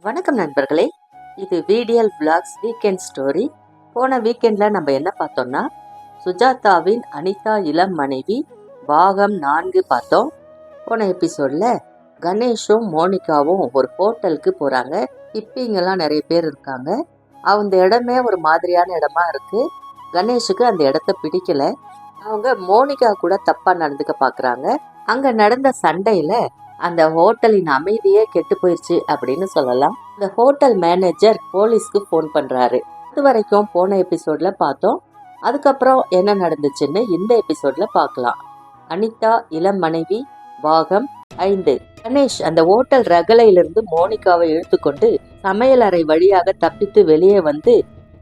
வணக்கம் நண்பர்களே, இது VDL Vlogs வீக்கெண்ட் ஸ்டோரி. போன வீக்கெண்ட்ல நம்ம என்ன பார்த்தோம்னா, சுஜாதாவின் அனிதா இளம் மனைவி பாகம் 4 பார்த்தோம். போன எபிசோட்ல கணேஷும் மோனிகாவும் ஒரு ஹோட்டலுக்கு போறாங்க. ஹிப்பிங்கெல்லாம் நிறைய பேர் இருக்காங்க. அந்த இடமே ஒரு மாதிரியான இடமா இருக்கு. கணேஷுக்கு அந்த இடத்த பிடிக்கல. அவங்க மோனிகா கூட தப்பா நடந்துக்க பாக்குறாங்க. அங்க நடந்த சண்டையில அந்த ஹோட்டலின் அமைதியே கெட்டு போயிடுச்சு அப்படின்னு சொல்லலாம். இந்த ஹோட்டல் மேனேஜர் போலீஸ்க்கு ஃபோன் பண்றாரு. அது வரைக்கும் போன எபிசோட்ல பார்த்தோம். அதுக்கப்புறம் என்ன நடந்துச்சுன்னு இந்த எபிசோட்ல பார்க்கலாம். அனிதா இளம் மனைவி பாகம் 5. கணேஷ் அந்த ஹோட்டல் ரகலையிலிருந்து மோனிகாவை இழுத்துக்கொண்டு சமையல் அறை வழியாக தப்பித்து வெளியே வந்து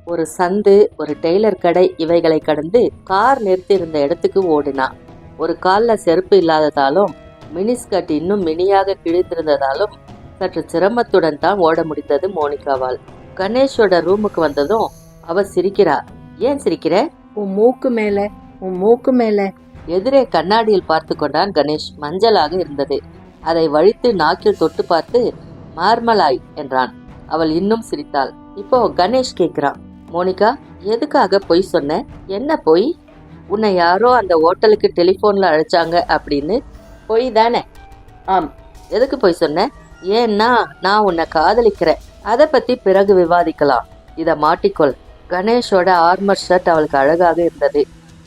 ஒரு சந்து, ஒரு டெய்லர் கடை இவைகளை கடந்து கார் நிறுத்தி இருந்த இடத்துக்கு ஓடினான். ஒரு காலில் செருப்பு இல்லாததாலும் மினிஸ்கட் இன்னும் மினியாக கிழித்திருந்ததாலும் சற்று சிரமத்துடன் தான் ஓட முடிந்தது மோனிகாவால். கணேஷோட ரூமுக்கு வந்ததும் அவ சிரிக்கிறா. ஏன் சிரிக்கிற? உன் மூக்கு மேல எதிரே கண்ணாடியில் பார்த்து கொண்டான் கணேஷ். மஞ்சளாக இருந்தது. அதை வழித்து நாக்கில் தொட்டு பார்த்து மார்மலாய் என்றான். அவள் இன்னும் சிரித்தாள். இப்போ கணேஷ் கேட்கிறான், மோனிகா எதுக்காக பொய் சொன்ன? என்ன பொய்? உன்னை யாரோ அந்த ஹோட்டலுக்கு டெலிஃபோன்ல அழைச்சாங்க அப்படின்னு. பொய் தானே? ஆம். எதுக்கு பொய் சொன்ன? ஏன்னா நான் உன்னை காதலிக்கிறேன். அதை பத்தி பிறகு விவாதிக்கலாம். இதை மாட்டிக்கொள். கணேஷோட ஆர்மர் ஷர்ட் அவளுக்கு அழகாக இருந்தது.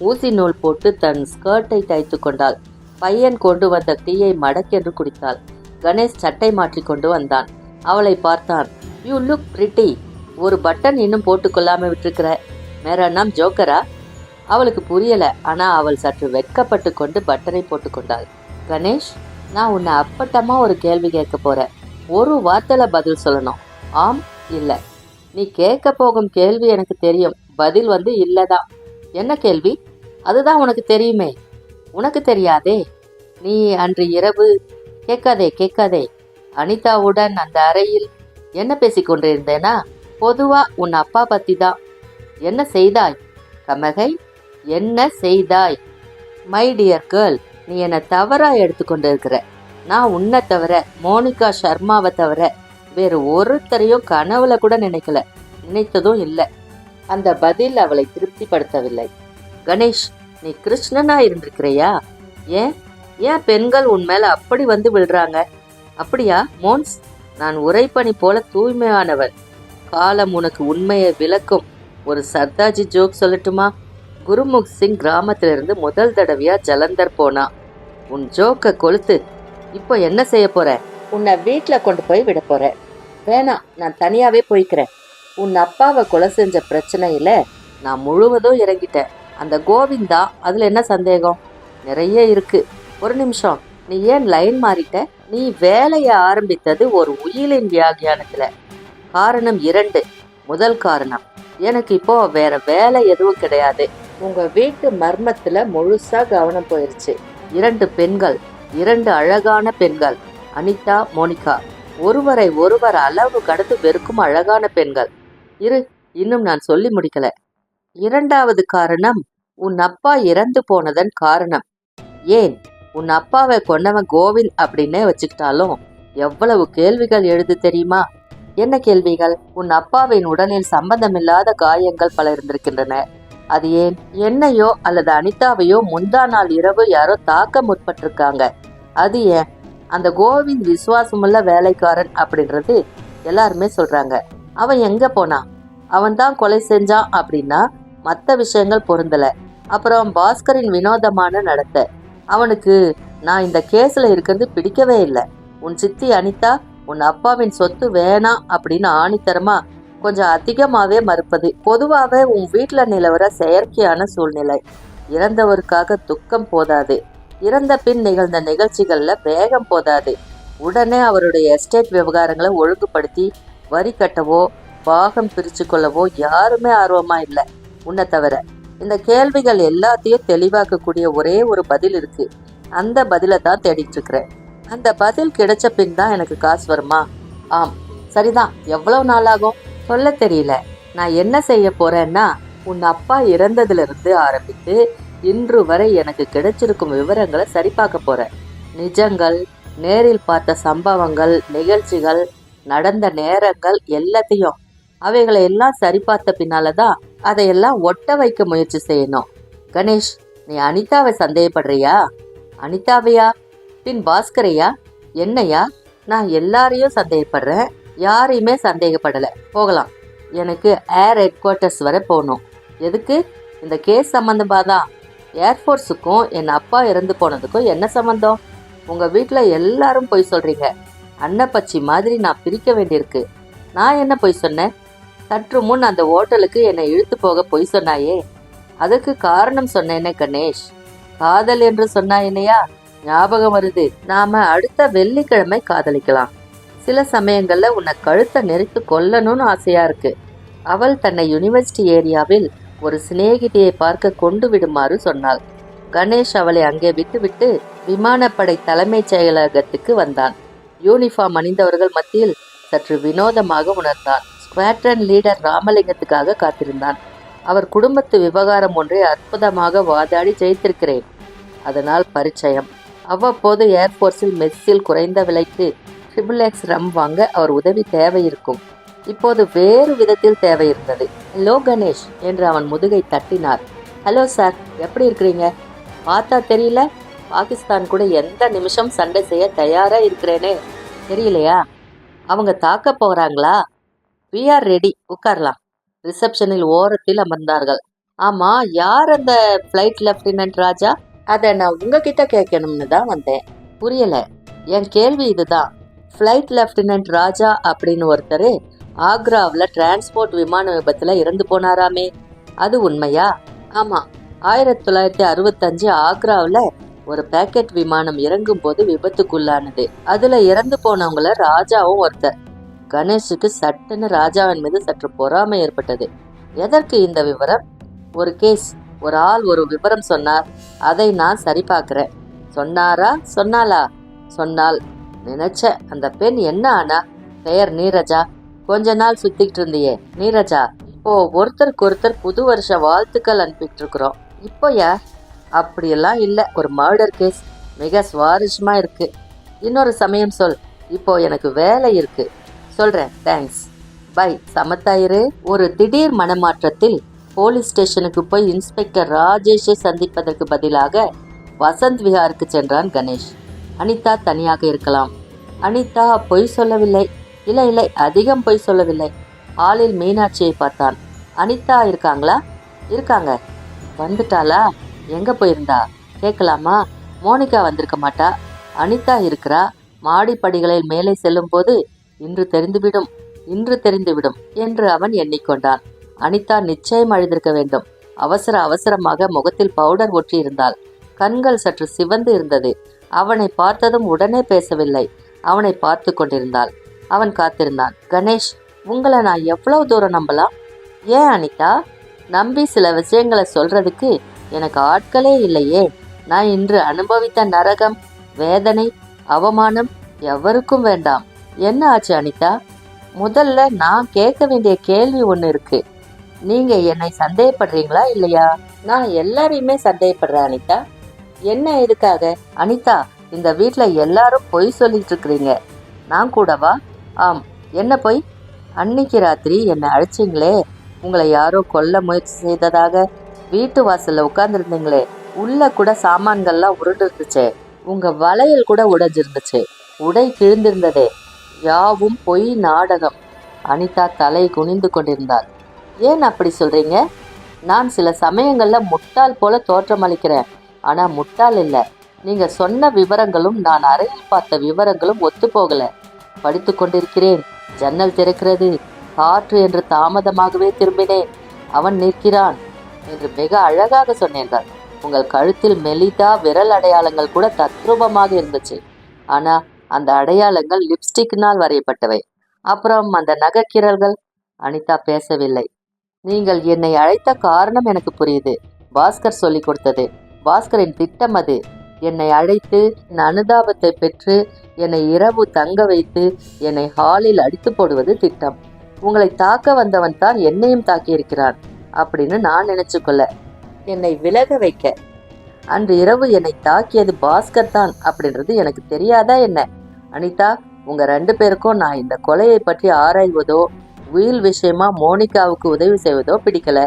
ஊசி நூல் போட்டு தன் ஸ்கர்ட்டை தைத்து கொண்டாள். பையன் கொண்டு வந்த டீயை மடக்கென்று குடித்தாள். கணேஷ் சட்டை மாற்றி கொண்டு வந்தான். அவளை பார்த்தான். You look pretty. ஒரு பட்டன் இன்னும் போட்டுக்கொள்ளாம விட்டுருக்கிற. மேரா நாம் ஜோக்கரா? அவளுக்கு புரியல. ஆனா அவள் சற்று வெட்கப்பட்டு கொண்டு பட்டனை போட்டுக்கொண்டாள். கணேஷ், நான் உன்னை அப்பட்டமா ஒரு கேள்வி கேட்க போறேன். ஒரு வார்த்தையில பதில் சொல்லணும். ஆம் இல்ல. நீ கேட்க போகும் கேள்வி எனக்கு தெரியும். பதில் இல்லதான். என்ன கேள்வி? அதுதான் உனக்கு தெரியுமே. உனக்கு தெரியாதே. நீ அன்று இரவு கேட்காதே அனிதாவுடன் அந்த அறையில் என்ன பேசிக்கொண்டிருந்தேனா? பொதுவா உன் அப்பா பத்தி தான். என்ன செய்தாய் கமகை? என்ன செய்தாய்? மை டியர் கேர்ள், நீ என்னை தவறா எடுத்துக்கொண்டு இருக்கிற. நான் உன்னை தவிர, மோனிகா சர்மாவை தவிர வேறு ஒருத்தரையும் கனவுல கூட நினைத்ததும் இல்லை. அந்த பதில் அவளை திருப்திப்படுத்தவில்லை. கணேஷ், நீ கிருஷ்ணனா இருந்திருக்கிறையா? ஏன் பெண்கள் உன் மேல அப்படி வந்து விழுறாங்க? அப்படியா மோன்ஸ்? நான் உரைப்பனி போல தூய்மையானவன். காலம் உனக்கு உண்மையை விளக்கும். ஒரு சர்தாஜி ஜோக் சொல்லட்டுமா? குருமுக் சிங் கிராமத்திலிருந்து முதல் தடவையா ஜலந்தர் போனா. உன் ஜோக்க கொளுத்து. இப்போ என்ன செய்ய போற? உன்னை வீட்டுல கொண்டு போய் விட போற. வேணாம், நான் தனியாவே போய்க்கிறேன். உன் அப்பாவை கொலை செஞ்ச பிரச்சனையில நான் முழுவதும் இறங்கிட்டேன். அந்த கோவிந்தா, அதுல என்ன சந்தேகம்? நிறைய இருக்கு. ஒரு நிமிஷம், நீ ஏன் லைன் மாறிட்ட? நீ வேலைய ஆரம்பித்தது ஒரு உயிலின் வியாகியானத்துல. காரணம் 2. முதல் காரணம், எனக்கு இப்போ வேற வேலை எதுவும் கிடையாது. உங்க வீட்டு மர்மத்துல முழுசா கவனம் போயிருச்சு. 2 பெண்கள், 2 அழகான பெண்கள், அனிதா மோனிகா. ஒருவரை ஒருவர் அளவு கடந்து வெறுக்கும் அழகான பெண்கள். இன்னும் நான் சொல்லி முடிக்கல. 2வது காரணம், உன் அப்பா இறந்து போனதன் காரணம். ஏன், உன் அப்பாவை கொன்னவன் கோவிந்த் அப்படின்னே வச்சுக்கிட்டாலும் எவ்வளவு கேள்விகள் எழுது தெரியுமா? என்ன கேள்விகள்? உன் அப்பாவின் உடலில் சம்பந்தமில்லாத காயங்கள் பல இருந்திருக்கின்றன. அது ஏன்? என்னையோ அல்லது அனிதாவையோ முந்தா நாள் இரவு யாரோ தாக்க முற்பட்டிருக்காங்க. அது ஏன்? அந்த கோவிந்த் விசுவாசமுள்ள வேலைக்காரன் அப்படின்றது எல்லாருமே சொல்றாங்க. அவன் எங்க போனான்? அவன் தான் கொலை செஞ்சான் அப்படின்னா மற்ற விஷயங்கள் பொருந்தல. அப்புறம் பாஸ்கரின் வினோதமான நடத்த. அவனுக்கு நான் இந்த கேஸ்ல இருக்கிறது பிடிக்கவே இல்லை. உன் சித்தி அனிதா உன் அப்பாவின் சொத்து வேணாம் அப்படின்னு ஆணித்தரமா கொஞ்சம் அதிகமாவே மறுப்பது. பொதுவாகவே உன் வீட்டுல நிலவர செயற்கையான சூழ்நிலை. இறந்தவருக்காக துக்கம் போதாது. இறந்த பின் நிகழ்ந்த நிகழ்ச்சிகள்ல வேகம் போதாது. உடனே அவருடைய எஸ்டேட் விவகாரங்களை ஒழுங்குபடுத்தி வரி கட்டவோ பாகம் பிரிச்சு கொள்ளவோ யாருமே ஆர்வமா இல்லை, உன்னை தவிர. இந்த கேள்விகள் எல்லாத்தையும் தெளிவாக்கக்கூடிய ஒரே ஒரு பதில் இருக்கு. அந்த பதிலை தான் தேடிட்டு இருக்கிறேன். அந்த பதில் கிடைச்ச பின் தான் எனக்கு காசு வருமா? ஆம், சரிதான். எவ்வளவு நாள் ஆகும்? சொல்ல தெரியல. நான் என்ன செய்ய போறேன்னா, உன் அப்பா இறந்ததுல இருந்து ஆரம்பித்து இன்று வரை எனக்கு கிடைச்சிருக்கும் விவரங்களை சரிபார்க்க போறேன். நிஜங்கள், நேரில் பார்த்த சம்பவங்கள், நிகழ்ச்சிகள், நடந்த நேரங்கள் எல்லாத்தையும் அவைகளை எல்லாம் சரி பார்த்த பின்னாலதான் அதையெல்லாம் ஒட்ட வைக்க முயற்சி செய்யணும். கணேஷ், நீ அனிதாவை சந்தேகப்படுறியா? அனிதாவையா? பின் பாஸ்கரையா? என்னையா? நான் எல்லாரையும் சந்தேகப்படுறேன், யாரையுமே சந்தேகப்படல. போகலாம். எனக்கு ஏர் ஹெட் குவார்ட்டர்ஸ் வரை போகணும். எதுக்கு? இந்த கேஸ் சம்பந்தமாதான். ஏர்ஃபோர்ஸுக்கும் என் அப்பா இறந்து போனதுக்கும் என்ன சம்பந்தம்? உங்க வீட்டில் எல்லாரும் பொய் சொல்றீங்க. அன்னப்பச்சி மாதிரி நான் பிரிக்க வேண்டியிருக்கு. நான் என்ன பொய் சொன்னேன்? சற்று முன் அந்த ஹோட்டலுக்கு என்னை இழுத்து போக பொய் சொன்னாயே, அதுக்கு காரணம் சொன்னேனே கணேஷ். காதல் என்று சொன்னாயினையா? ஞாபகம் வருது. நாம அடுத்த வெள்ளிக்கிழமை காதலிக்கலாம். சில சமயங்கள்ல உன்னை கழுத்தை நெரித்து கொல்லணும்னு ஆசையா இருக்கு. அவள் தன்னை யூனிவர்சிட்டி ஏரியாவில் ஒரு சிநேகிதியை பார்க்க கொண்டு விடுமாறு சொன்னாள். கணேஷ் அவளை அங்கே விட்டுவிட்டு விமானப்படை தலைமைச் செயலகத்துக்கு வந்தான். யூனிஃபார்ம் அணிந்தவர்கள் மத்தியில் சற்று வினோதமாக உணர்ந்தான். ஸ்குவாட்ரன் லீடர் ராமலிங்கத்துக்காக காத்திருந்தான். அவர் குடும்பத்து விவகாரம் ஒன்றை அற்புதமாக வாதாடி ஜெயித்திருக்கிறேன், அதனால் பரிச்சயம். அவ்வப்போது ஏர்போர்ஸில் மெஸ்ஸில் குறைந்த விலைக்கு XXX ரம் வாங்க அவர் உதவி தேவை இருக்கும். இப்போது வேறு விதத்தில் தேவை இருந்தது. ஹலோ கணேஷ் என்று அவன் முதுகை தட்டினார். ஹலோ சார், எப்படி இருக்கிறீங்க? பார்த்தா தெரியல, பாகிஸ்தான் கூட எந்த நிமிஷம் சண்டை செய்ய தயாரா இருக்கிறேனே. தெரியலையா? அவங்க தாக்க போகிறாங்களா? வி ஆர் ரெடி, உட்காரலாம். ரிசப்ஷனில் ஓரத்தில் அமர்ந்தார்கள். ஆமா, யார் அந்த ஃப்ளைட் லெப்டினன்ட் ராஜா? அதை நான் உங்ககிட்ட கேட்கணும்னு தான் வந்தேன். புரியல. என் கேள்வி இதுதான். ஃப்ளைட் லெப்டினன்ட் ராஜா அப்படின்னு ஒருத்தர் ஆக்ராவில் டிரான்ஸ்போர்ட் விமான விபத்தில் இறந்து போனாராமே, அது உண்மையா? ஆமாம், 1965 ஆக்ராவில் ஒரு பேக்கெட் விமானம் இறங்கும் போது விபத்துக்குள்ளானது. அதில் இறந்து போனவங்கள ராஜாவும் ஒருத்தர். கணேஷுக்கு சட்டுன்னு ராஜாவின் மீது சற்று பொறாமை ஏற்பட்டது. எதற்கு இந்த விவரம்? ஒரு கேஸ், ஒரு ஆள் ஒரு விவரம் சொன்னார், அதை நான் சரி பார்க்கிறேன். சொன்னாரா? சொன்னாலா? சொன்னால். நினைச்ச அந்த பெண் என்ன ஆனா? பெயர் நீரஜா. கொஞ்ச நாள் சுத்திக்கிட்டு இருந்தியே நீரஜா, இப்போ ஒருத்தருக்கு ஒருத்தர் புது வருஷ வாழ்த்துக்கள் அனுப்பிட்டு இருக்கிறோம். இப்போ யார்? அப்படியெல்லாம் இல்லை, ஒரு மர்டர் கேஸ். மிக சுவாரஸ்யமா இருக்கு. இன்னொரு சமயம் சொல், இப்போ எனக்கு வேலை இருக்கு. சொல்றேன், தேங்க்ஸ், பை. சமத்தாயிரு. ஒரு திடீர் மனமாற்றத்தில் போலீஸ் ஸ்டேஷனுக்கு போய் இன்ஸ்பெக்டர் ராஜேஷை சந்திப்பதற்கு பதிலாக வசந்த் விஹாருக்கு சென்றான் கணேஷ். அனிதா தனியாக இருக்கலாம். அனிதா பொய் சொல்லவில்லை. இல்லை இல்லை, அதிகம் பொய் சொல்லவில்லை. ஹாலில் மீனாட்சியை பார்த்தான். அனிதா இருக்காங்களா? இருக்காங்க. வந்துட்டாளா? எங்க போயிருந்தா? கேட்கலாமா? மோனிகா வந்திருக்க மாட்டா. அனிதா இருக்கிறா. மாடிப்படிகளில் மேலே செல்லும் போது இன்று தெரிந்துவிடும், இன்று தெரிந்துவிடும் என்று அவன் எண்ணிக்கொண்டான். அனிதா நிச்சயம் அழுதிருக்க வேண்டும். அவசரமாக முகத்தில் பவுடர் ஒற்றி இருந்தாள். கண்கள் சற்று சிவந்து இருந்தது. அவனை பார்த்ததும் உடனே பேசவில்லை. அவனை பார்த்து கொண்டிருந்தாள். அவன் காத்திருந்தான். கணேஷ், உங்களை நான் எவ்வளவு தூரம் நம்பலாம்? ஏன் அனிதா? நம்பி சில விஷயங்களை சொல்றதுக்கு எனக்கு ஆட்களே இல்லையே. நான் இன்று அனுபவித்த நரகம், வேதனை, அவமானம் எவருக்கும் வேண்டாம். என்ன ஆச்சு அனிதா? முதல்ல நான் கேட்க வேண்டிய கேள்வி ஒன்று இருக்கு. நீங்க என்னை சந்தேகப்படுறீங்களா இல்லையா? நான் எல்லாரையுமே சந்தேகப்படுறேன் அனிதா. என்ன எதுக்காக? அனிதா, இந்த வீட்டுல எல்லாரும் பொய் சொல்லிட்டு இருக்கிறீங்க. நான் கூடவா? ஆம். என்ன பொய்? அன்னைக்கு ராத்திரி என்னை அழைச்சிங்களே, உங்களை யாரோ கொல்ல முயற்சி செய்ததாக வீட்டு வாசல்ல உட்கார்ந்துருந்தீங்களே, உள்ள கூட சாமான்கள்லாம் உருண்டு இருந்துச்சே, உங்க வளையல் கூட உடைஞ்சிருந்துச்சு, உடை கிழிந்திருந்ததே, யாவும் பொய் நாடகம். அனிதா தலை குனிந்து கொண்டிருந்தாள். ஏன் அப்படி சொல்றீங்க? நான் சில சமயங்கள்ல முட்டாள் போல தோற்றமளிக்கிறேன், ஆனா முட்டாள் இல்லை. நீங்க சொன்ன விவரங்களும் நான் அறையில் பார்த்த விவரங்களும் ஒத்து போகல. படித்து கொண்டிருக்கிறேன், ஜன்னல் திறக்கிறது, காற்று என்று தாமதமாகவே திரும்பினேன். அவன் நிற்கிறான் என்று மிக அழகாக சொன்னீர்கள். உங்கள் கழுத்தில் மெலிதா விரல் அடையாளங்கள் கூட தத்ரூபமாக இருந்துச்சு. ஆனா அந்த அடையாளங்கள் லிப்ஸ்டிக்னால் வரையப்பட்டவை. அப்புறம் அந்த நகைக்கீரல்கள். அனிதா பேசவில்லை. நீங்கள் என்னை அழைத்த காரணம் எனக்கு புரியுது. பாஸ்கர் சொல்லி கொடுத்தது. பாஸ்கரின் திட்டம் அது. என்னை அழைத்து என் அனுதாபத்தை பெற்று என்னை இரவு தங்க வைத்து என்னை ஹாலில் அடித்து போடுவது திட்டம். உங்களை தாக்க வந்தவன் தான் என்னையும் தாக்கியிருக்கிறான் அப்படின்னு நான் நினைச்சுக்கொள்ள, என்னை விலக வைக்க. அன்று இரவு என்னை தாக்கியது பாஸ்கர் தான் அப்படின்றது எனக்கு தெரியாதா என்ன? அனிதா, உங்க 2 பேருக்கும் நான் இந்த கொலையை பற்றி ஆராய்வதோ உயில் விஷயமா மோனிகாவுக்கு உதவி செய்வதோ பிடிக்கல.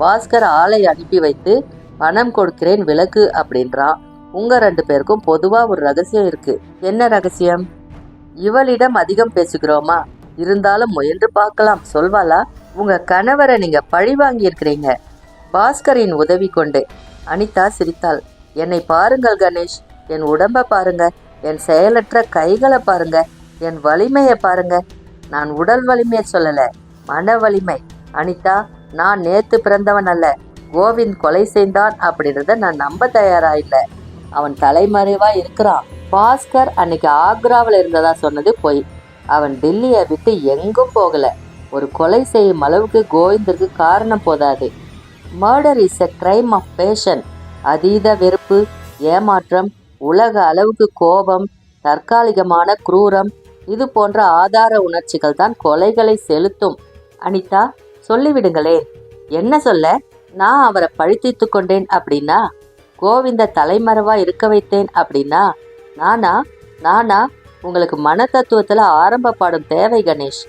பாஸ்கர் ஆளை அனுப்பி வைத்து பணம் கொடுக்கிறேன் விலக்கு அப்படின்றான். உங்க 2 பேருக்கும் பொதுவா ஒரு ரகசியம் இருக்கு. என்ன ரகசியம்? இவளிடம் அதிகம் பேசுகிறோமா? இருந்தாலும் முயன்று பார்க்கலாம், சொல்வாளா? உங்க கணவரை நீங்க பழி வாங்கி இருக்கிறீங்க. பாஸ்கரின் உதவி கொண்டு. அனிதா சிரித்தாள். என்னை பாருங்கள் கணேஷ், என் உடம்ப பாருங்க, என் செயலற்ற கைகளை பாருங்க, என் வலிமையை பாருங்க. நான் உடல் வலிமையை சொல்லல, மன வலிமை. அனிதா, நான் நேத்து பிறந்தவன் அல்ல. கோவிந்த் கொலை செய்தான் அப்படின்றத நான் நம்ப தயாரா இல்லை. அவன் தலைமறைவா இருக்கிறான். பாஸ்கர் அன்னைக்கு ஆக்ராவில் இருந்ததா சொன்னது பொய். அவன் டெல்லியை விட்டு எங்கும் போகல. ஒரு கொலை செய்யும் அளவுக்கு கோவிந்திற்கு காரணம் போதாது. Murder is a crime of passion. அதீத வெறுப்பு, ஏமாற்றம், உலக அளவுக்கு கோபம், தற்காலிகமான குரூரம், இது போன்ற ஆதார உணர்ச்சிகள் தான் கொலைகளை செலுத்தும். அனிதா, சொல்லிவிடுங்களே. என்ன சொல்ல? நான் அவரை பழித்தீர்த்து கொண்டேன் அப்படின்னா? கோவிந்த தலைமறைவா இருக்க வைத்தேன் அப்படின்னா? நானா? உங்களுக்கு மன தத்துவத்துல ஆரம்ப பாடம் தேவை கணேஷ்.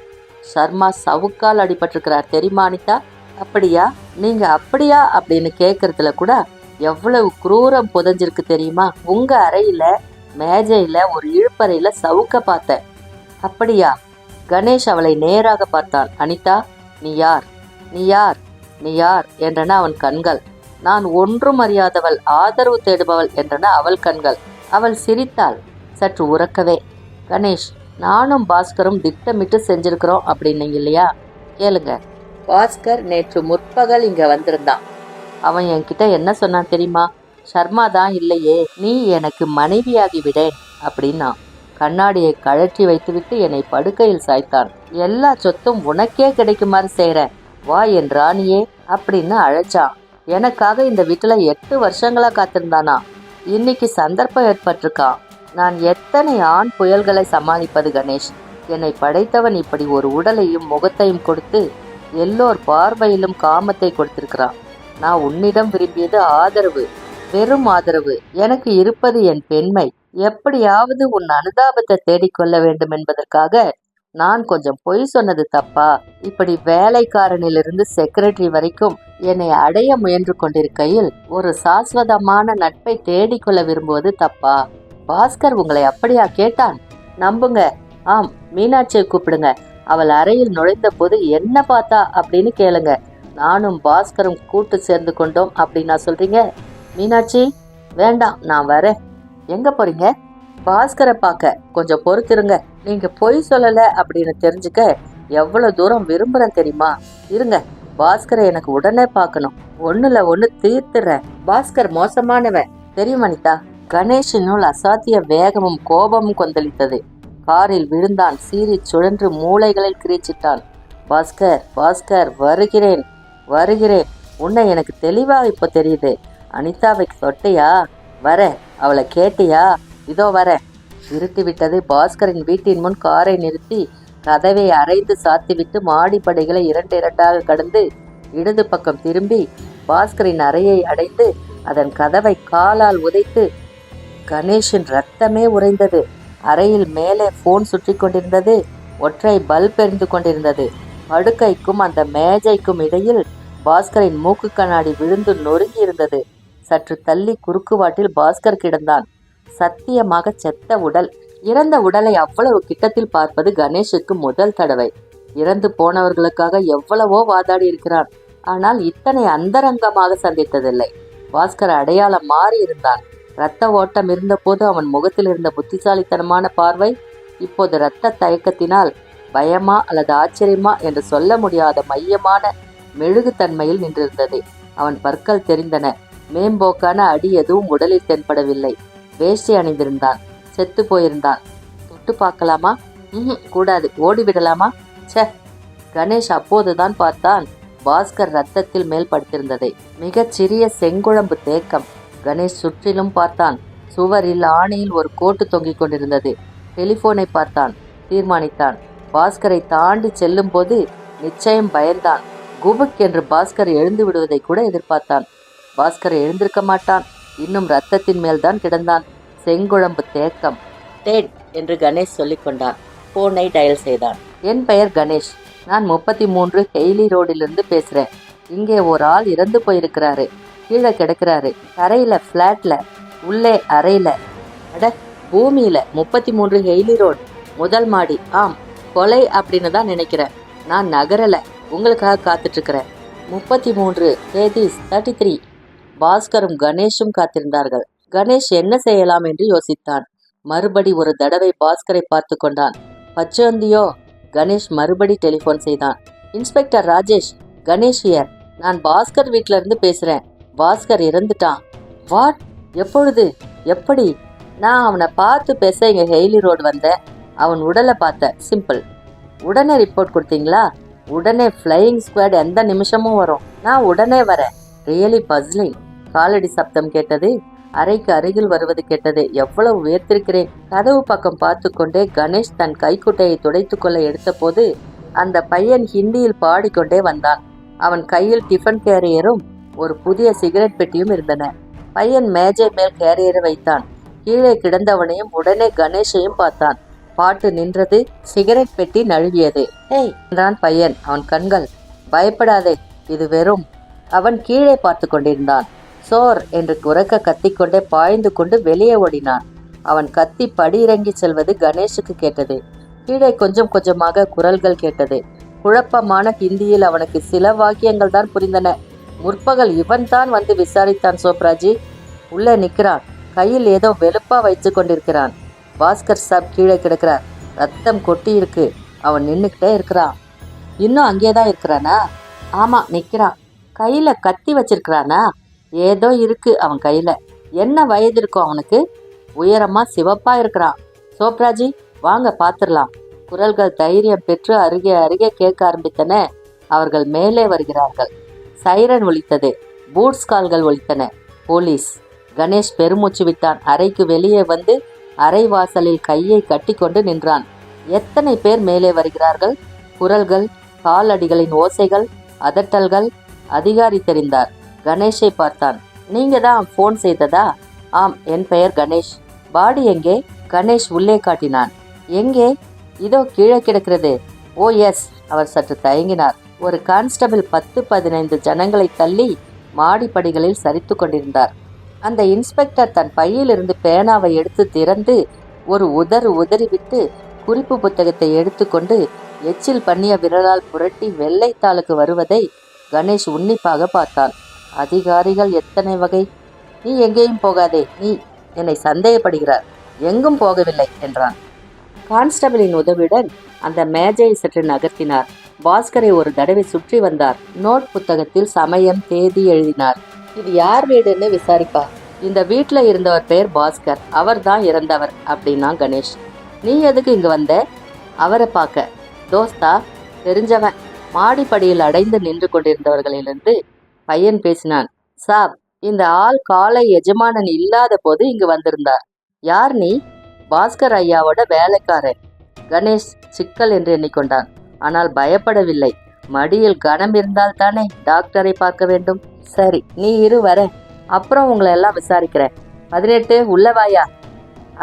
சர்மா சவுக்கால் அடிபட்டிருக்கிறார் தெரியுமா அனிதா? அப்படியா? நீங்க அப்படியா அப்படின்னு கேட்கறதுல கூட எவ்வளவு குரூரம் புதஞ்சிருக்கு தெரியுமா? உங்க அறையில மேஜையில ஒரு இழுப்பறையில சவுக்க பார்த்தேன். அப்படியா? கணேஷ் அவளை நேராக பார்த்தான். அனிதா, நீ யார்? நீ யார்? நீ யார் என்றன அவன் கண்கள். நான் ஒன்றும் அறியாதவள், ஆதரவு தேடுபவள் என்றன அவள் கண்கள். அவள் சிரித்தாள், சற்று உறக்கவே. கணேஷ், நானும் பாஸ்கரும் திட்டமிட்டு செஞ்சிருக்கிறோம் அப்படின்னீங்க இல்லையா? கேளுங்க. பாஸ்கர் நேற்று முற்பகல் இங்க வந்திருந்தான். அவன் என்கிட்ட என்ன சொன்னான் தெரியுமா? சர்மா தான் இல்லையே, நீ எனக்கு மனைவியாகி விடேன் அப்படின்னா. கண்ணாடியை கழற்றி வைத்துவிட்டு என்னை படுக்கையில் சாய்த்தான். எல்லா சொத்தும் உனக்கே கிடைக்குமாறு செய்கிறேன், வா என் ராணியே அப்படின்னு அழைச்சான். எனக்காக இந்த வீட்டுல 8 வருஷங்களா காத்திருந்தானா. இன்னைக்கு சந்தர்ப்பம் ஏற்பட்டிருக்கான். நான் எத்தனை ஆண் புயல்களை சமாளிப்பது கணேஷ்? என்னை படைத்தவன் இப்படி ஒரு உடலையும் முகத்தையும் கொடுத்து எல்லோர் பார்வையிலும் காமத்தை கொடுத்திருக்கிறான். நான் உன்னிடம் விரும்பியது ஆதரவு, வெறும் ஆதரவு. எனக்கு இருப்பது என் பெண்மை. எப்படியாவது உன் அனுதாபத்தை தேடிக்கொள்ள வேண்டும் என்பதற்காக நான் கொஞ்சம் பொய் சொன்னது தப்பா? இப்படி வேலைக்காரனிலிருந்து செக்ரட்டரி வரைக்கும் என்னை அடைய முயன்று கொண்டிருக்கையில் ஒரு சாஸ்வதமான நட்பை தேடிக்கொள்ள விரும்புவது தப்பா? பாஸ்கர் உங்களை அப்படியா கேட்டான்? நம்புங்க. ஆம், மீனாட்சியை கூப்பிடுங்க. அவள் அறையில் நுழைந்த போது என்ன பார்த்தா அப்படின்னு கேளுங்க. நானும் பாஸ்கரும் கூட்டு சேர்ந்து கொண்டோம் அப்படின்னா சொல்றீங்க? மீனாட்சி, வேண்டாம், நான் வரேன். எங்க போறீங்க? பாஸ்கரை பார்க்க. கொஞ்சம் பொறுத்திருங்க. நீங்க பொய் சொல்லல அப்படின்னு தெரிஞ்சுக்க எவ்வளவு தூரம் விரும்புறேன் தெரியுமா? இருங்க, பாஸ்கரை எனக்கு உடனே பார்க்கணும். ஒண்ணுல ஒண்ணு தீர்த்துறேன். பாஸ்கர் மோசமானவன் தெரியும் அனிதா. கணேஷினுள் அசாத்திய வேகமும் கோபமும் கொந்தளித்தது. காரில் விழுந்தான். சீறி சுழன்று மூளைகளில் கிரீச்சிட்டான். பாஸ்கர், பாஸ்கர், வருகிறேன், வருகிறேன். உன்னை எனக்கு தெளிவா இப்போ தெரியுது. அனிதாவை தொட்டையா? வர. அவளை கேட்டியா? இதோ வர. இருட்டி விட்டது. பாஸ்கரின் வீட்டின் முன் காரை நிறுத்தி கதவை அரைந்து சாத்திவிட்டு மாடிப்படைகளை 2 2ஆக கடந்து இடது பக்கம் திரும்பி பாஸ்கரின் அறையை அடைந்து அதன் கதவை காலால் உதைத்து. கணேஷின் ரத்தமே உறைந்தது. அறையில் மேலே போன் சுற்றி கொண்டிருந்தது. ஒற்றை பல்ப் எரிந்து கொண்டிருந்தது. படுக்கைக்கும் அந்த மேஜைக்கும் இடையில் பாஸ்கரின் மூக்கு கண்ணாடி விழுந்து நொறுங்கி இருந்தது. சற்று தள்ளி குறுக்குவாட்டில் பாஸ்கர் கிடந்தான். சத்தியமாக செத்த உடல். இறந்த உடலை அவ்வளவு கிட்டத்தில் பார்ப்பது கணேஷுக்கு முதல் தடவை. இறந்து போனவர்களுக்காக எவ்வளவோ வாதாடி இருக்கிறான். ஆனால் இத்தனை அந்தரங்கமாக சந்தித்ததில்லை. பாஸ்கர் அடையாளம் மாறி இருந்தான். இரத்த ஓட்டம் இருந்தபோது அவன் முகத்தில் இருந்த புத்திசாலித்தனமான பார்வை இப்போது இரத்த தயக்கத்தினால் பயமா அல்லது ஆச்சரியமா என்று சொல்ல முடியாத மையமான மெழுகுத்தன்மையில் நின்றிருந்தது. அவன் பற்கள் தெரிந்தன. மேம்போக்கான அடி எதுவும் உடலில் தென்படவில்லை. வேஷ்டி அணிந்திருந்தான். செத்து போயிருந்தான். தொட்டு பார்க்கலாமா? கூடாது. ஓடிவிடலாமா? சே. கணேஷ் அப்போதுதான் பார்த்தான் பாஸ்கர் ரத்தத்தில் மேல் படுத்திருந்ததை. மிகச் சிறிய செங்குழம்பு தேக்கம். கணேஷ் சுற்றிலும் பார்த்தான். சுவரில் ஆணியில் ஒரு கோட்டு தொங்கிக் கொண்டிருந்தது. டெலிபோனை பார்த்தான். தீர்மானித்தான். பாஸ்கரை தாண்டி செல்லும் போது நிச்சயம் பயந்தான். குபுக் என்று பாஸ்கர் எழுந்து விடுவதை கூட எதிர்பார்த்தான். பாஸ்கர் எழுந்திருக்க மாட்டான். இன்னும் ரத்தத்தின் மேல்தான் கிடந்தான். செங்குழம்பு தேக்கம். டெட் என்று கணேஷ் சொல்லிக் கொண்டான். போனை டயல் செய்தான். என் பெயர் கணேஷ். நான் 33 ஹெய்லி ரோடிலிருந்து பேசுறேன். இங்கே ஒரு ஆள் இறந்து போயிருக்கிறாரு. கீழே கிடக்கிறாரு. தரையில, ஃப்ளாட்ல, உள்ளே அறையில. அட, பூமியில. 33 ஹெய்லி ரோடு, முதல் மாடி. ஆம், கொலை அப்படின்னு தான் நினைக்கிறேன். நான் நகரல, உங்களுக்காக காத்துட்டு இருக்கிறேன். 33 தேதிஸ் 33. பாஸ்கரும் கணேஷும் காத்திருந்தார்கள். கணேஷ் என்ன செய்யலாம் என்று யோசித்தான். மறுபடி ஒரு தடவை பாஸ்கரை பார்த்து கொண்டான். பச்சோந்தியோ? கணேஷ் மறுபடி டெலிஃபோன் செய்தான். Inspector Rajesh, Ganesh here. நான் பாஸ்கர் வீட்டில இருந்து பேசுறேன். பாஸ்கர் இறந்துட்டான். வாட்? எப்பொழுது? எப்படி? நான் அவனை பார்த்து பேச இங்க ஹெய்லி ரோடு வந்தேன். அவன் உடலை பார்த்தேன். சிம்பிள். உடனே ரிப்போர்ட் கொடுத்தீங்களா? உடனே ஃப்ளையிங் ஸ்குவாட் எந்த நிமிஷமும் வரும். நான் உடனே வரேன். Really bustling. காலடி சப்தம் கேட்டது. அறைக்கு அருகில் வருவது கேட்டது. எவ்வளவு உயர்த்திருக்கிறேன். கதவு பக்கம் பார்த்து கொண்டே கணேஷ் தன் கைக்குட்டையை துடைத்து கொள்ள எடுத்த போது அந்த பையன் ஹிந்தியில் பாடிக்கொண்டே வந்தான். அவன் கையில் டிஃபன் கேரியரும் ஒரு புதிய சிகரெட் பெட்டியும் இருந்தன. பையன் மேஜை மேல் கேரியரை வைத்தான். கீழே கிடந்தவனையும் உடனே கணேஷையும் பார்த்தான். பாட்டு நின்றது. சிகரெட் பெட்டி நழுவியது. ஏய் என்றான் பையன். அவன் கண்கள். பயப்படாதே, இது வெறும். அவன் கீழே பார்த்து கொண்டிருந்தான். சோர் என்று உரக்க கத்திக்கொண்டே பாய்ந்து கொண்டு வெளியே ஓடினான். அவன் கத்தி படி இறங்கி செல்வது கணேஷுக்கு கேட்டது. கீழே கொஞ்சம் கொஞ்சமாக குரல்கள் கேட்டது. குழப்பமான ஹிந்தியில் அவனுக்கு சில வாக்கியங்கள் தான் புரிந்தன. முற்பகல் இவன் தான் வந்து விசாரித்தான். சோப்ராஜி உள்ளே நிற்கிறான். கையில் ஏதோ வெளுப்பா வைத்து கொண்டிருக்கிறான். பாஸ்கர் சாப் கீழே கிடக்கிறார். ரத்தம் கொட்டி இருக்கு. அவன் நின்றுக்கிட்டே இருக்கிறான். இன்னும் அங்கேதான் இருக்கிறானா? ஆமா, நிற்கிறான். கையில கத்தி வச்சிருக்கிறானா? ஏதோ இருக்கு அவன் கையில. என்ன வயது இருக்கும் அவனுக்கு? உயரமா சிவப்பா இருக்கிறான். சோப்ராஜி வாங்க பாத்துடலாம். குரல்கள் தைரியம் பெற்று அருகே அருகே கேட்க ஆரம்பித்தன. அவர்கள் மேலே வருகிறார்கள். சைரன் ஒலித்தது. பூட்ஸ் கால்கள் ஒலித்தன. போலீஸ். கணேஷ் பெருமூச்சு விட்டான். அறைக்கு வெளியே வந்து அறை வாசலில் கையை கட்டி கொண்டு நின்றான். எத்தனை பேர் மேலே வருகிறார்கள்? குரல்கள், காலடிகளின் ஓசைகள், அதட்டல்கள். அதிகாரி தெரிந்தார். கணேஷை பார்த்தான். நீங்க தான் போன் செய்ததா? ஆம், என் பெயர் கணேஷ். பாடி எங்கே? கணேஷ் உள்ளே காட்டினான். எங்கே? இதோ கீழே கிடக்கிறது. ஓ எஸ். அவர் சற்று தயங்கினார். ஒரு கான்ஸ்டபிள் 10-15 ஜனங்களை தள்ளி மாடிப்படிகளில் சரித்து கொண்டிருந்தார். அந்த இன்ஸ்பெக்டர் தன் பையிலிருந்து பேனாவை எடுத்து திறந்து ஒரு உதறிவிட்டு குறிப்பு புத்தகத்தை எடுத்துக்கொண்டு எச்சில் பண்ணிய விரலால் புரட்டி வெள்ளைத்தாளுக்கு வருவதை கணேஷ் உன்னிப்பாக பார்த்தான். அதிகாரிகள் எத்தனை வகை! நீ எங்கேயும் போகாதே. நீ என்னை சந்தேகப்படுகிறார். எங்கும் போகவில்லை என்றான். கான்ஸ்டபிளின் உதவியுடன் அந்த மேஜையை சற்று நகர்த்தினார். பாஸ்கரை ஒரு தடவை சுற்றி வந்தார். நோட் புத்தகத்தில் சமயம், தேதி எழுதினார். இது யார் வீடுன்னு விசாரிப்பார். இந்த வீட்டுல இருந்தவர் பேர் பாஸ்கர். அவர் தான் இறந்தவர் அப்படின்னா கணேஷ். நீ எதுக்கு இங்க வந்த? அவரை பார்க்க. தோஸ்தா? தெரிஞ்சவன். மாடிப்படியில் அடைந்து நின்று கொண்டிருந்தவர்களிலிருந்து பையன் பேசினான். சாப், இந்த ஆள் காலை எஜமானன் இல்லாத போது இங்கு வந்திருந்தார். யார் நீ? பாஸ்கர் ஐயாவோட வேலைக்காரன். கணேஷ் சிக்கல் என்று எண்ணிக்கொண்டான். ஆனால் பயப்படவில்லை. மடியில் கனம் இருந்தால் தானே டாக்டரை பார்க்க வேண்டும். சரி, நீ இரு வர. அப்புறம் உங்களை எல்லாம் விசாரிக்கிறேன். 18 உள்ளவாயா.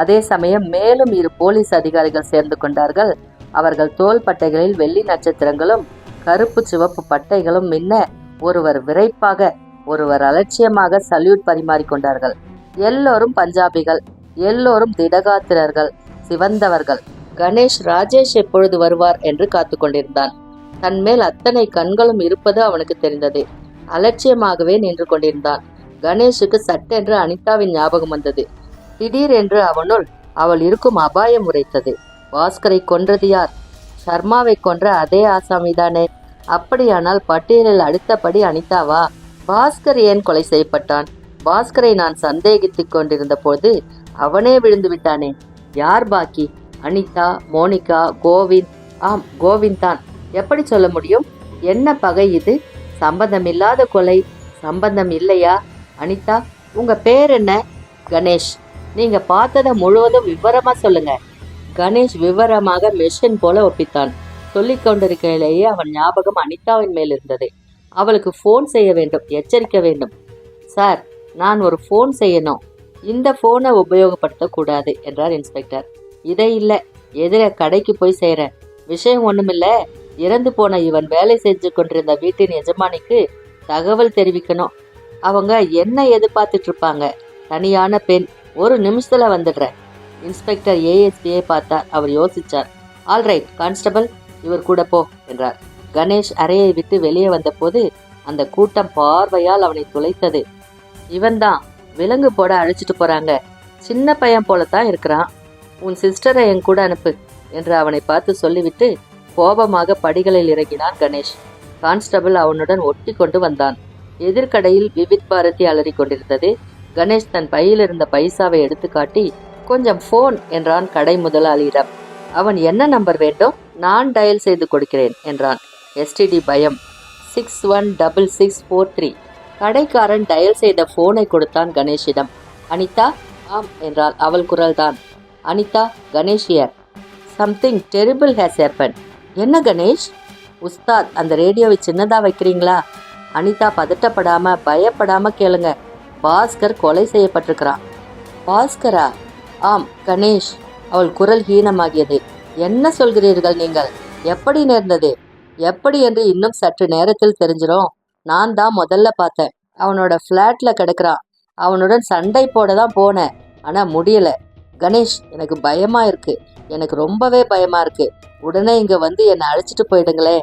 அதே சமயம் மேலும் 2 போலீஸ் அதிகாரிகள் சேர்ந்து கொண்டார்கள். அவர்கள் தோள் பட்டைகளில் வெள்ளி நட்சத்திரங்களும் கருப்பு சிவப்பு பட்டைகளும் மின்ன ஒருவர் விரைப்பாக, ஒருவர் அலட்சியமாக சல்யூட் பரிமாறிக்கொண்டார்கள். எல்லோரும் பஞ்சாபிகள். எல்லோரும் திடகாத்திரர்கள், சிவந்தவர்கள். கணேஷ் ராஜேஷ் எப்பொழுது வருவார் என்று காத்து கொண்டிருந்தான். தன்மேல் அத்தனை கண்களும் இருப்பது அவனுக்கு தெரிந்தது. அலட்சியமாகவே நின்று கொண்டிருந்தான். கணேஷுக்கு சட்டென்று அனிதாவின் ஞாபகம் வந்தது. திடீரென்று அவனுள் அவள் இருக்கும் அபாயம் உரைத்தது. பாஸ்கரை கொன்றது யார்? சர்மாவை கொன்ற அதே ஆசாமிதானே. அப்படியானால் பட்டியலில் அடுத்தபடி அனிதாவா? பாஸ்கர் ஏன் கொலை செய்யப்பட்டான்? பாஸ்கரை நான் சந்தேகித்துக் கொண்டிருந்த போது அவனே விழுந்து விட்டானே. யார் பாக்கி? அனிதா, மோனிகா, கோவிந்த். ஆம், கோவிந்த் தான். எப்படி சொல்ல முடியும்? என்ன பகை இது? சம்பந்தமில்லாத கொலை. சம்பந்தம் இல்லையா? அனிதா, உங்க பேர் என்ன? கணேஷ். நீங்க பார்த்ததை முழுவதும் விவரமா சொல்லுங்க. கணேஷ் விவரமாக மெஷின் போல ஒப்பித்தான். சொல்லிக் கொண்டிருக்கையிலேயே அவன் ஞாபகம் அனிதாவின் மேல் இருந்தது. அவளுக்கு போன் செய்ய வேண்டும், எச்சரிக்க வேண்டும். சார், நான் ஒரு போன் செய்யணும். இந்த போனை உபயோகப்படுத்த கூடாது என்றார் இன்ஸ்பெக்டர். இதை இல்ல, எதிர கடைக்கு போய் செய்றேன். விஷயம் ஒண்ணுமில்ல, இறந்து போன இவன் வேலை செஞ்சு கொண்டிருந்த வீட்டின் எஜமானிக்கு தகவல் தெரிவிக்கணும். அவங்க என்ன எதிர்பார்த்துட்டு இருப்பாங்க? தனியான பெண், ஒரு நிமிஷத்துல வந்துடுறேன். இன்ஸ்பெக்டர் ஏஎஸ்பியை பார்த்தார். அவர் யோசிச்சார். ஆல்ரைட் கான்ஸ்டபிள், இவர் கூட போ என்றார். கணேஷ் அறையை விட்டு வெளியே வந்த போது அந்த கூட்டம் பார்வையால் அவனை துளைத்தது. இவன்தான் விலங்கு போட அழைச்சிட்டு போறாங்க. சின்ன பையன் போலத்தான் இருக்கிறான். உன் சிஸ்டரை என் கூட அனுப்பு என்று அவனை பார்த்து சொல்லிவிட்டு கோபமாக படிகளில் இறங்கினான் கணேஷ். கான்ஸ்டபிள் அவனுடன் ஒட்டி கொண்டு வந்தான். எதிர்கடையில் விவித் பாரதி அலறி கொண்டிருந்தது. கணேஷ் தன் பையில் இருந்த பைசாவை எடுத்து காட்டி, கொஞ்சம் போன் என்றான் கடை முதலாளியிடம். அவன் என்ன நம்பர் வேண்டும்? நான் டயல் செய்து கொடுக்கிறேன் என்றான். எஸ்டிடி பயம். 616643. கடைக்காரன் டயல் செய்த போனை கொடுத்தான் கணேஷிடம். அனிதா? ஆம் என்றாள். அவள் குரல்தான். Anitha, Ganesh here. Something terrible has happen. என்ன கணேஷ்? உஸ்தாத், அந்த ரேடியோவை சின்னதா வைக்கிறீங்களா? அனிதா பதட்டப்படாம பயப்படாம கேளுங்க. பாஸ்கர் கொலை செய்யப்பட்டிருக்கிறான். பாஸ்கரா? ஆம் கணேஷ். அவள் குரல் ஹீனமாகியது. என்ன சொல்கிறீர்கள் நீங்கள்? எப்படி நேர்ந்தது? எப்படி என்று இன்னும் சற்று நேரத்தில் தெரிஞ்சிடும். நான் தான் முதல்ல பார்த்தேன். அவனோட ஃப்ளாட்ல கிடக்குறான். அவனுடன் சண்டை போட தான் போனேன், ஆனா முடியல. கணேஷ், எனக்கு பயமா இருக்கு. எனக்கு ரொம்பவே பயமா இருக்கு. உடனே இங்க வந்து என்னை அழைச்சிட்டு போயிடுங்களே.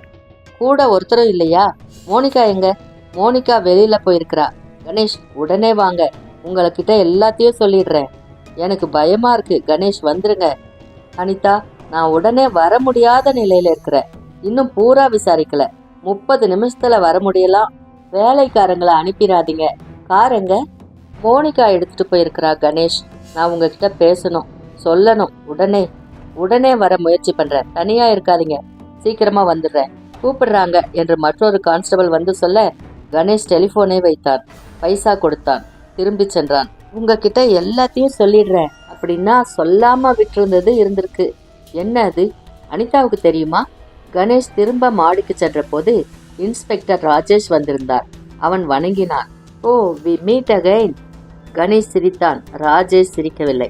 கூட ஒருத்தரும் இல்லையா? மோனிகா எங்க? மோனிகா வெளியில போயிருக்கிறா. கணேஷ், உடனே வாங்க. உங்ககிட்ட எல்லாத்தையும் சொல்லிடுறேன். எனக்கு பயமா இருக்கு. கணேஷ், வந்துருங்க. அனிதா, நான் உடனே வர முடியாத நிலையில இருக்கிறேன். இன்னும் பூரா விசாரிக்கல. 30 நிமிஷத்துல வர முடியலாம். வேலைக்காரங்களை அனுப்பிடாதீங்க. கார் எங்க? மோனிகா எடுத்துட்டு போயிருக்கிறா. கணேஷ், நான் உங்ககிட்ட பேசணும், சொல்லணும். உடனே வர முயற்சி பண்றேன். தனியா இருக்காதீங்க. சீக்கிரமா வந்துடுறேன். கூப்பிடுறாங்க என்று மற்றொரு கான்ஸ்டபிள் வந்து சொல்ல கணேஷ் டெலிபோனை வைத்தான். பைசா கொடுத்தான். திரும்பி சென்றான். உங்ககிட்ட எல்லாத்தையும் சொல்லிடுறேன் அப்படின்னா சொல்லாம விட்டிருந்தது இருந்திருக்கு. என்ன அது? அனிதாவுக்கு தெரியுமா? கணேஷ் திரும்ப மாடிக்கு சென்ற போது இன்ஸ்பெக்டர் ராஜேஷ் வந்திருந்தார். அவன் வணங்கினான். ஓ, வி மீட் அகைன். கணேஷ் சிரித்தான். ராஜேஷ் சிரிக்கவில்லை.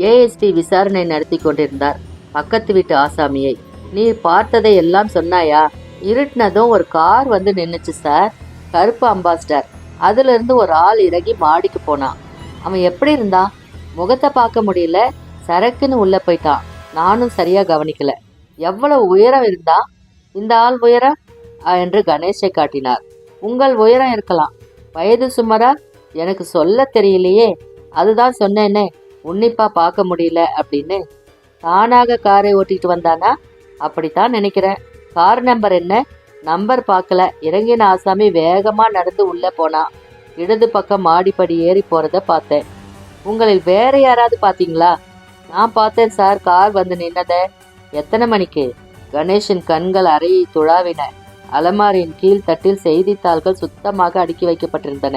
ஏஎஸ்பி விசாரணை நடத்தி கொண்டிருந்தார். பக்கத்து வீட்டு ஆசாமியை. நீ பார்த்ததை எல்லாம் சொன்னாயா? இருட்டினதும் ஒரு கார் வந்து நின்னுச்சு சார். கருப்பு அம்பாஸ்டர். அதுல இருந்து ஒரு ஆள் இறங்கி மாடிக்கு போனான். அவன் எப்படி இருந்தான்? முகத்தை பார்க்க முடியல. சரக்குன்னு உள்ள போயிட்டான். நானும் சரியா கவனிக்கல. எவ்வளவு உயரம் இருந்தா? இந்த ஆள் உயரம் என்று கணேஷை காட்டினார். உங்கள் உயரம் இருக்கலாம். வயது சுமாரா? எனக்கு சொல்ல தெரியலையே. அதுதான் சொன்னேனே, உன்னிப்பா பார்க்க முடியல அப்படின்னு. தானாக காரை ஓட்டிட்டு வந்தானா? அப்படித்தான் நினைக்கிறேன். கார் நம்பர் என்ன? நம்பர் பார்க்கல. இறங்கின ஆசாமி வேகமா நடந்து உள்ள போனா. இடது பக்கம் மாடிப்படி ஏறி போறத பார்த்தேன். உங்களில் வேற யாராவது பாத்தீங்களா? நான் பார்த்தேன் சார். கார் வந்து நின்னத. எத்தனை மணிக்கு? கணேஷின் கண்கள் அறையை துழாவின. அலமாரியின் கீழ் தட்டில் செய்தித்தாள்கள் சுத்தமாக அடுக்கி வைக்கப்பட்டிருந்தன.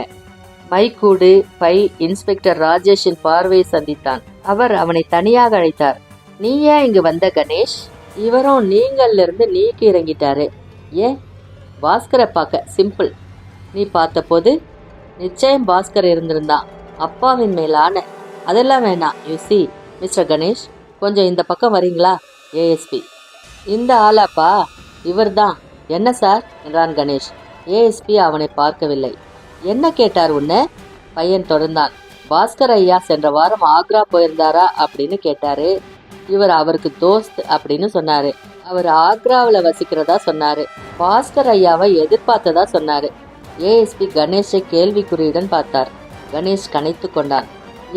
மைக்கூடு, பை. இன்ஸ்பெக்டர் ராஜேஷின் பார்வையை சந்தித்தான். அவர் அவனை தனியாக அழைத்தார். நீ ஏன் இங்கு வந்த கணேஷ்? இவரும் நீங்கள்ல இருந்து நீக்கி இறங்கிட்டாரு. ஏன்? பாஸ்கரை பார்க்க. சிம்பிள். நீ பார்த்த போது நிச்சயம் பாஸ்கர் இருந்திருந்தான். அப்பாவின் மேலான. அதெல்லாம் வேணாம். யூ சி மிஸ்டர் கணேஷ், கொஞ்சம் இந்த பக்கம் வரீங்களா? ஏஎஸ்பி. இந்த ஆளாப்பா? இவர்தான். என்ன சார் என்றான் கணேஷ். ஏஎஸ்பி அவனை பார்க்கவில்லை. என்ன கேட்டார் உன்ன? பையன் தொடர்ந்தான். பாஸ்கர் ஐயா சென்ற வாரம் ஆக்ரா போயிருந்தாரா அப்படின்னு கேட்டாரு. இவர் அவருக்கு தோஸ்த் அப்படின்னு சொன்னாரு. அவர் ஆக்ராவில் வசிக்கிறதா சொன்னாரு. பாஸ்கர் ஐயாவை எதிர்பார்த்ததா சொன்னாரு. ஏஎஸ்பி கணேஷை கேள்விக்குறியுடன் பார்த்தார். கணேஷ் கனைத்து கொண்டான்.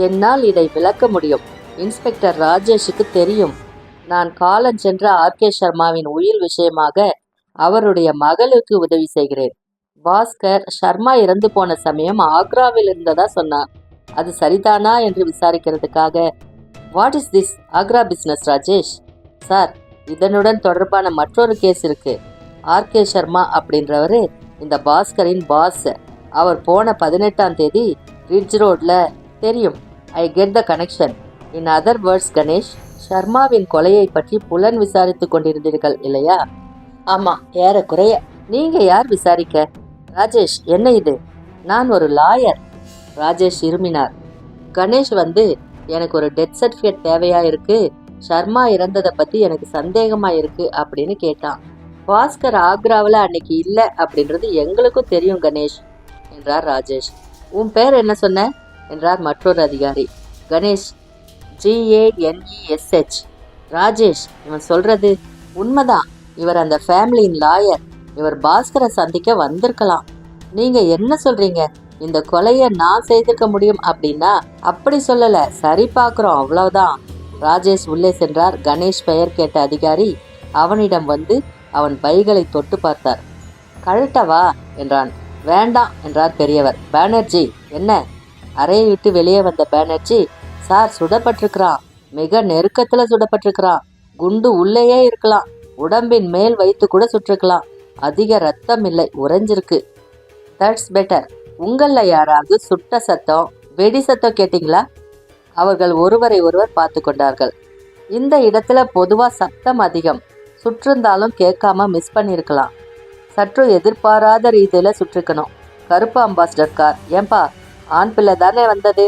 என்னால் இதை விளக்க முடியும். இன்ஸ்பெக்டர் ராஜேஷுக்கு தெரியும். நான் காலம் சென்ற ஆர்கே சர்மாவின் உயில் விஷயமாக அவருடைய மகளுக்கு உதவி செய்கிறேன். பாஸ்கர் சர்மா இறந்து போன சமயம் ஆக்ராவில் இருந்ததா சொன்னார். அது சரிதானா என்று விசாரிக்கிறதுக்காக. What is this Agra business Rajesh? Sir, இதனுடன் தொடர்பான மற்றொரு கேஸ் இருக்கு. ஆர்கே சர்மா அப்படின்றவரு இந்த பாஸ்கரின் பாஸ். அவர் போன 18ஆம் தேதி ரிட்ஜ் ரோட்ல. தெரியும். I get the connection. In other words Ganesh, சர்மாவின் கொலையை பற்றி புலன் விசாரித்துக் கொண்டிருந்தீர்கள் இல்லையா? ஆமா, ஏறக்குறைய. நீங்க யார் விசாரிக்க? ராஜேஷ், என்ன இது? நான் ஒரு லாயர். ராஜேஷ் இருமினார். கணேஷ் வந்து எனக்கு ஒரு டெத் சர்டிஃபிகேட் தேவையா இருக்கு. சர்மா இறந்ததை பத்தி எனக்கு சந்தேகமா இருக்கு அப்படின்னு கேட்டான். பாஸ்கர் ஆக்ராவில் அன்னைக்கு இல்லை அப்படின்றது எங்களுக்கும் தெரியும் கணேஷ் என்றார் ராஜேஷ். உன் பேர் என்ன சொன்ன என்றார் மற்றொரு அதிகாரி. கணேஷ், GANESH. ராஜேஷ், இவன் சொல்றது உண்மைதான். இவர் அந்த ஃபேமிலியின் லாயர். இவர் பாஸ்கரை சந்திக்க வந்திருக்கலாம். நீங்க என்ன சொல்றீங்க? இந்த கொலையை நான் செய்திருக்க முடியும் அப்படின்னா? அப்படி சொல்லல, சரி பார்க்குறோம், அவ்வளவுதான். ராஜேஷ் உள்ளே சென்றார். கணேஷ் பெயர் கேட்ட அதிகாரி அவனிடம் வந்து அவன் பைகளை தொட்டு பார்த்தார். கழட்டவா என்றான். வேண்டாம் என்றார் பெரியவர். பானர்ஜி என்ன? அறையை விட்டு வெளியே வந்த பானர்ஜி, சார் சுடப்பட்டிருக்கிறான், மிக நெருக்கத்துல சுடப்பட்டிருக்கிறான். குண்டு உள்ளேயே இருக்கலாம், உடம்பின் மேல் வைத்து கூட சுட்டிருக்கலாம். அதிக ரத்தம் இல்லை, உறைஞ்சிருக்கு. That's better. உங்கள யாராவது சுட்ட சத்தம், வெடி சத்தம் கேட்டீங்களா? அவர்கள் ஒருவரை ஒருவர் பார்த்து கொண்டார்கள். இந்த இடத்துல பொதுவா சத்தம் அதிகம், சுற்றிருந்தாலும் கேட்காம மிஸ் பண்ணிருக்கலாம். சற்று எதிர்பாராத ரீதியில சுற்றிக்கணும். கருப்பு அம்பாசிடர் கார். ஏன்பா, ஆண் பிள்ளை தானே வந்தது?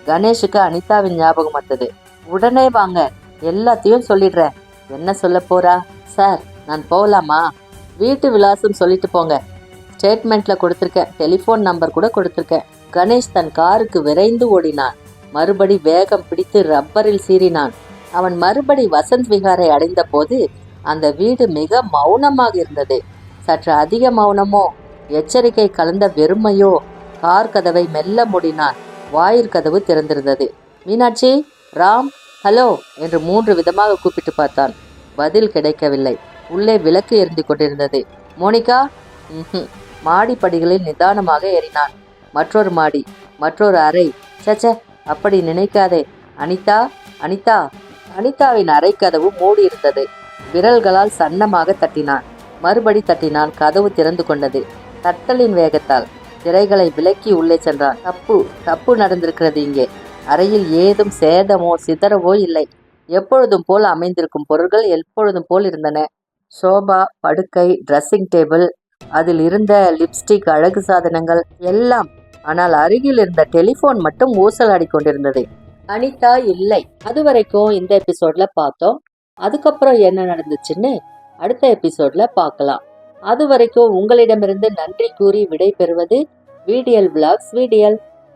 கணேஷுக்கு அனிதாவின் ஞாபகம் வந்தது. உடனே வாங்க, எல்லாத்தையும் சொல்லிடுறேன். என்ன சொல்ல போறா? சார், நான் போகலாமா? வீட்டு விலாசம் சொல்லிட்டு போங்க. ஸ்டேட்மெண்ட்ல கொடுத்துருக்கேன், டெலிஃபோன் நம்பர் கூட கொடுத்துருக்கேன். கணேஷ் தன் காருக்கு விரைந்து ஓடினான். மறுபடி வேகம் பிடித்து ரப்பரில் சீறினான். அவன் மறுபடி வசந்த் விகாரை அடைந்த போது அந்த வீடு மிக மௌனமாக இருந்தது. சற்று அதிக மௌனமோ, எச்சரிக்கை கலந்த வெறுமையோ. கார் கதவை மெல்ல மூடினான். வாயிற்கதவு திறந்திருந்தது. மீனாட்சி, ராம், ஹலோ என்று 3 விதமாக கூப்பிட்டு பார்த்தான். பதில் கிடைக்கவில்லை. உள்ளே விளக்கு எரிந்து கொண்டிருந்தது. மோனிகா? மாடிப்படிகளில் நிதானமாக ஏறினான். மற்றொரு மாடி, மற்றொரு அறை. சச்ச, அப்படி நினைக்காதே. அனிதா, அனிதா. அனிதாவின் அறை கதவு மூடியிருந்தது. விரல்களால் சன்னமாக தட்டினான். மறுபடி தட்டினான். கதவு திறந்து கொண்டது. தட்டலின் வேகத்தால் திரைகளை விலக்கி உள்ளே சென்றான். தப்பு நடந்திருக்கிறது இங்கே. அறையில் ஏதும் சேதமோ சிதறவோ இல்லை. எப்பொழுதும் போல் அமைந்திருக்கும் பொருட்கள் எப்பொழுதும் போல் இருந்தன. சோபா, படுக்கை, ட்ரெஸ்ஸிங் டேபிள், அதில் இருந்த லிப்ஸ்டிக், அழகு சாதனங்கள் எல்லாம். ஆனால் அருகில் இருந்த டெலிஃபோன் மட்டும் ஊசலாடி கொண்டிருந்தது. அனிதா இல்லை. அது வரைக்கும் இந்த எபிசோட்ல பார்த்தோம். அதுக்கப்புறம் என்ன நடந்துச்சுன்னு அடுத்த எபிசோட்ல பார்க்கலாம். அது வரைக்கும் உங்களிடமிருந்து நன்றி கூறி விடை பெறுவது VDL Vlogs.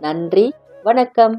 நன்றி, வணக்கம்.